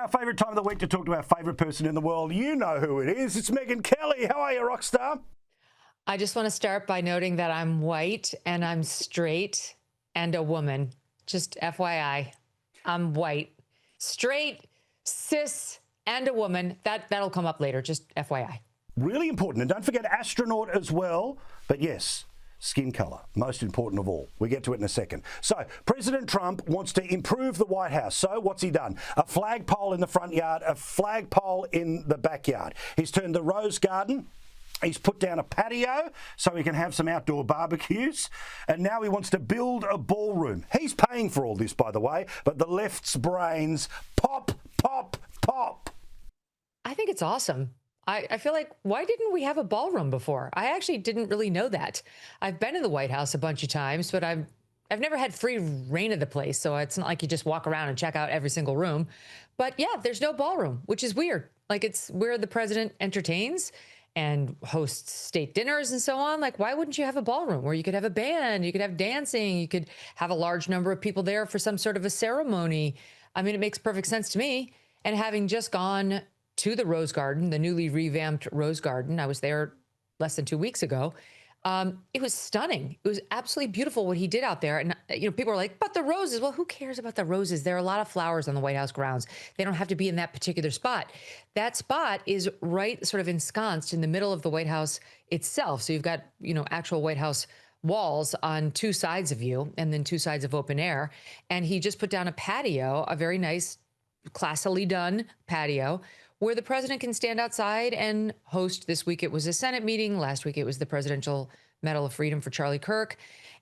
our favourite time of the week to talk to our favourite person in the world. You know who it is. It's Megyn Kelly. How are you, rock star? I just want to start by noting that I'm white and I'm straight and a woman. Just FYI, I'm white, straight, cis, and a woman. That'll come up later. Just FYI. Really important. And don't forget astronaut as well. But yes, skin colour, most important of all. We get to it in a second. So, President Trump wants to improve the White House. So, what's he done? A flagpole in the front yard, a flagpole in the backyard. He's turned the Rose Garden. He's put down a patio so he can have some outdoor barbecues. And now he wants to build a ballroom. He's paying for all this, by the way, but the left's brains pop, pop, pop. I think it's awesome. I feel like, why didn't we have a ballroom before? I actually didn't really know that. I've been in the White House a bunch of times, but I've never had free reign of the place. So it's not like you just walk around and check out every single room. But yeah, there's no ballroom, which is weird. Like, it's where the president entertains and hosts state dinners and so on. Like, why wouldn't you have a ballroom where you could have a band, you could have dancing, you could have a large number of people there for some sort of a ceremony? I mean, it makes perfect sense to me. And having just gone to the Rose Garden, the newly revamped Rose Garden, I was there less than 2 weeks ago. It was stunning. It was absolutely beautiful what he did out there. And, people are like, but the roses. Well, who cares about the roses? There are a lot of flowers on the White House grounds. They don't have to be in that particular spot. That spot is right sort of ensconced in the middle of the White House itself. So you've got, actual White House walls on two sides of you and then two sides of open air. And he just put down a patio, a very nice, classily done patio, where the president can stand outside and host. This week it was a Senate meeting. Last week it was the Presidential Medal of Freedom for Charlie Kirk.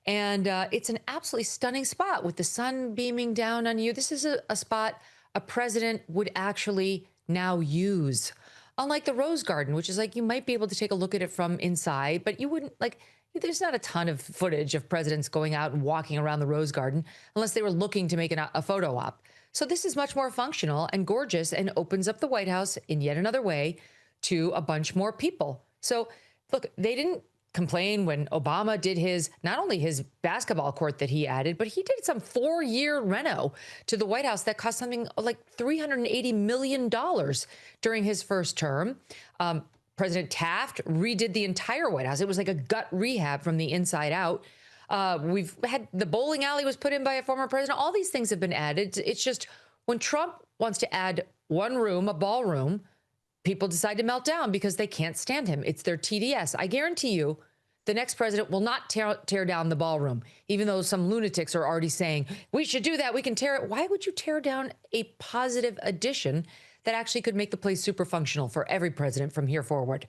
And it's an absolutely stunning spot with the sun beaming down on you. This is a spot a president would actually now use. Unlike the Rose Garden, which is like, you might be able to take a look at it from inside, but you wouldn't, like, there's not a ton of footage of presidents going out and walking around the Rose Garden unless they were looking to make a photo op. So this is much more functional and gorgeous and opens up the White House in yet another way to a bunch more people. So look, they didn't complain when Obama did not only his basketball court that he added, but he did some 4-year reno to the White House that cost something like $380 million during his first term. President Taft redid the entire White House. It was like a gut rehab from the inside out. We've had the bowling alley was put in by a former president. All these things have been added. It's just when Trump wants to add one room, a ballroom, people decide to melt down because they can't stand him. It's their TDS. I guarantee you the next president will not tear down the ballroom, even though some lunatics are already saying, we should do that. We can tear it. Why would you tear down a positive addition that actually could make the place super functional for every president from here forward?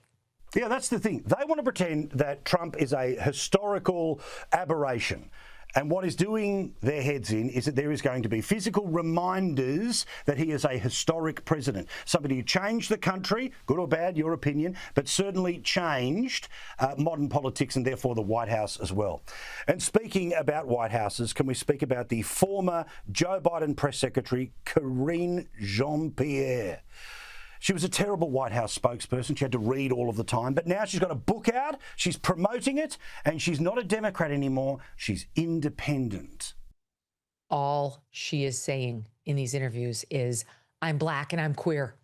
Yeah, that's the thing. They want to pretend that Trump is a historical aberration. And what is doing their heads in is that there is going to be physical reminders that he is a historic president. Somebody who changed the country, good or bad, your opinion, but certainly changed modern politics and therefore the White House as well. And speaking about White Houses, can we speak about the former Joe Biden press secretary, Karine Jean-Pierre? She was a terrible White House spokesperson. She had to read all of the time. But now she's got a book out. She's promoting it. And she's not a Democrat anymore. She's independent. All she is saying in these interviews is, I'm black and I'm queer.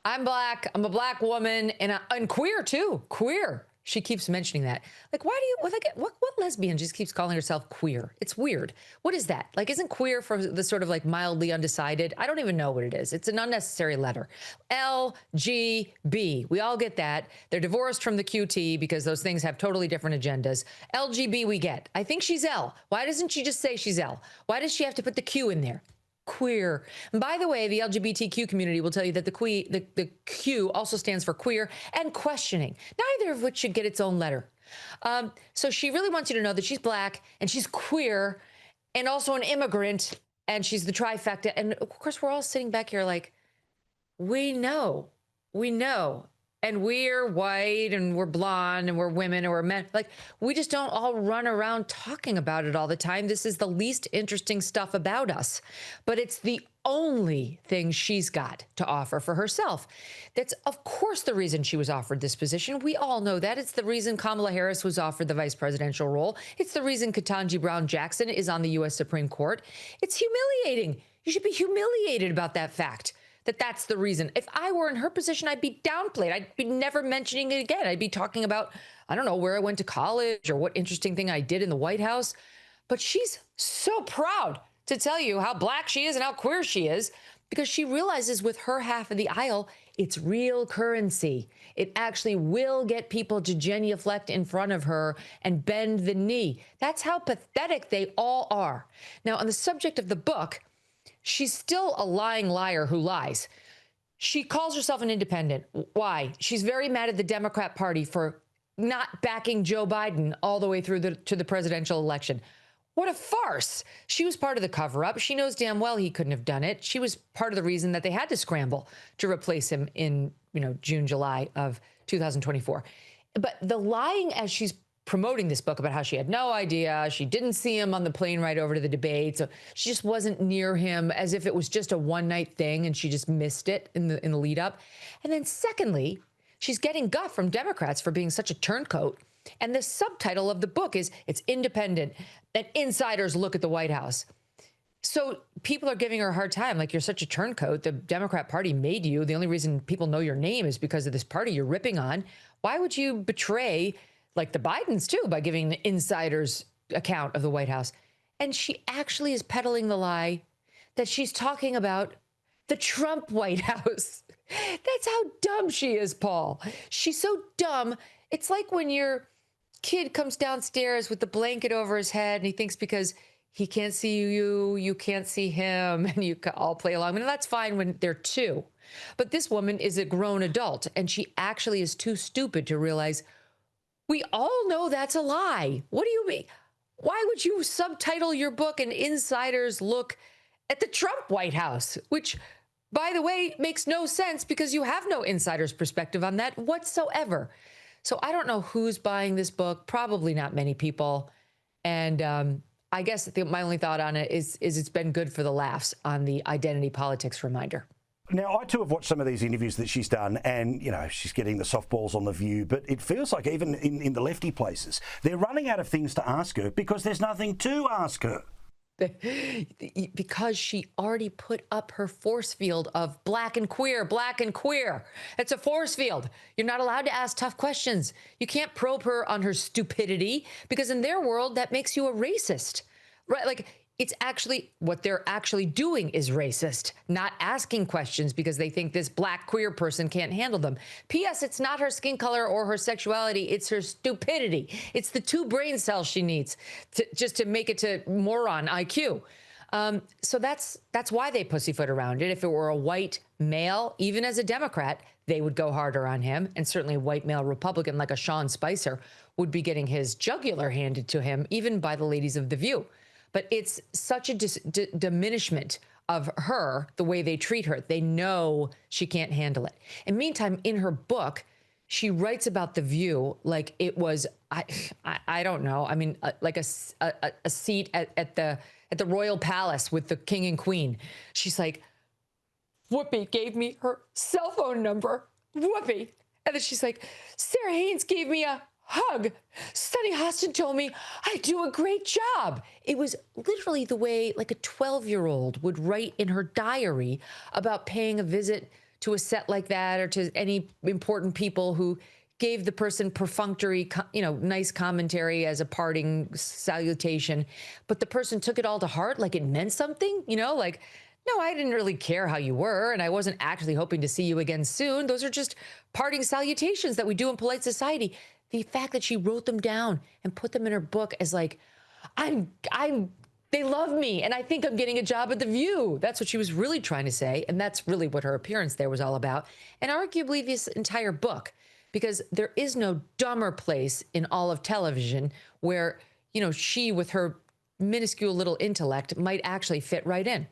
I'm black. I'm a black woman. And I'm queer, too. Queer. She keeps mentioning that. Like, why do you, like, what lesbian just keeps calling herself queer? It's weird. What is that? Like, isn't queer for the sort of like mildly undecided? I don't even know what it is. It's an unnecessary letter. LGB. We all get that. They're divorced from the QT because those things have totally different agendas. LGB we get. I think she's L. Why doesn't she just say she's L? Why does she have to put the Q in there? Queer. And by the way, the LGBTQ community will tell you that the Q also stands for queer and questioning, neither of which should get its own letter. So she really wants you to know that she's black and she's queer and also an immigrant and she's the trifecta. And of course, we're all sitting back here like, we know. And we're white and we're blonde and we're women or we're men. Like, we just don't all run around talking about it all the time. This is the least interesting stuff about us. But it's the only thing she's got to offer for herself. That's, of course, the reason she was offered this position. We all know that. It's the reason Kamala Harris was offered the vice presidential role. It's the reason Ketanji Brown Jackson is on the U.S. Supreme Court. It's humiliating. You should be humiliated about that fact. that that's the reason. If I were in her position, I'd be downplayed. I'd be never mentioning it again. I'd be talking about, I don't know, where I went to college or what interesting thing I did in the White House. But she's so proud to tell you how black she is and how queer she is, because she realizes with her half of the aisle, it's real currency. It actually will get people to genuflect in front of her and bend the knee. That's how pathetic they all are. Now, on the subject of the book, she's still a lying liar who lies. She calls herself an independent. Why? She's very mad at the Democrat Party for not backing Joe Biden all the way through to the presidential election. What a farce. She was part of the cover-up. She knows damn well he couldn't have done it. She was part of the reason that they had to scramble to replace him in, June, July of 2024. But the lying as she's promoting this book about how she had no idea, she didn't see him on the plane ride over to the debate, so she just wasn't near him, as if it was just a one-night thing and she just missed it in the lead up. And then secondly, she's getting guff from Democrats for being such a turncoat. And the subtitle of the book is It's Independent, an insider's look at the White House. So people are giving her a hard time, like, you're such a turncoat. The Democrat Party made you. The only reason people know your name is because of this party you're ripping on. Why would you betray, like the Bidens too, by giving the insider's account of the White House? And she actually is peddling the lie that she's talking about the Trump White House. That's how dumb she is, Paul. She's so dumb. It's like when your kid comes downstairs with the blanket over his head and he thinks because he can't see you, you can't see him, and you all play along. I mean, that's fine when they're two. But this woman is a grown adult, and she actually is too stupid to realize we all know that's a lie. What do you mean? Why would you subtitle your book An Insider's Look at the Trump White House? Which, by the way, makes no sense because you have no insider's perspective on that whatsoever. So I don't know who's buying this book. Probably not many people. And I guess my only thought on it is it's been good for the laughs on the identity politics reminder. Now, I too have watched some of these interviews that she's done, and, she's getting the softballs on The View, but it feels like even in the lefty places, they're running out of things to ask her because there's nothing to ask her. Because she already put up her force field of black and queer, black and queer. It's a force field. You're not allowed to ask tough questions. You can't probe her on her stupidity because in their world, that makes you a racist, right? Like, it's actually what they're actually doing is racist, not asking questions because they think this black queer person can't handle them. P.S. It's not her skin color or her sexuality. It's her stupidity. It's the 2 brain cells she needs just to make it to moron IQ. So that's why they pussyfoot around it. If it were a white male, even as a Democrat, they would go harder on him. And certainly a white male Republican like a Sean Spicer would be getting his jugular handed to him, even by the ladies of The View. But it's such a diminishment of her, the way they treat her. They know she can't handle it. And meantime, in her book, she writes about The View like it was, I don't know. I mean, like a seat at the royal palace with the king and queen. She's like, Whoopi gave me her cell phone number. Whoopi. And then she's like, Sarah Haynes gave me a hug. Sunny Hostin told me I do a great job. It was literally the way like a 12-year-old would write in her diary about paying a visit to a set like that or to any important people who gave the person perfunctory, nice commentary as a parting salutation. But the person took it all to heart like it meant something, like, no, I didn't really care how you were, and I wasn't actually hoping to see you again soon. Those are just parting salutations that we do in polite society. The fact that she wrote them down and put them in her book as like, they love me and I think I'm getting a job at The View. That's what she was really trying to say. And that's really what her appearance there was all about. And arguably this entire book, because there is no dumber place in all of television where, she with her minuscule little intellect might actually fit right in.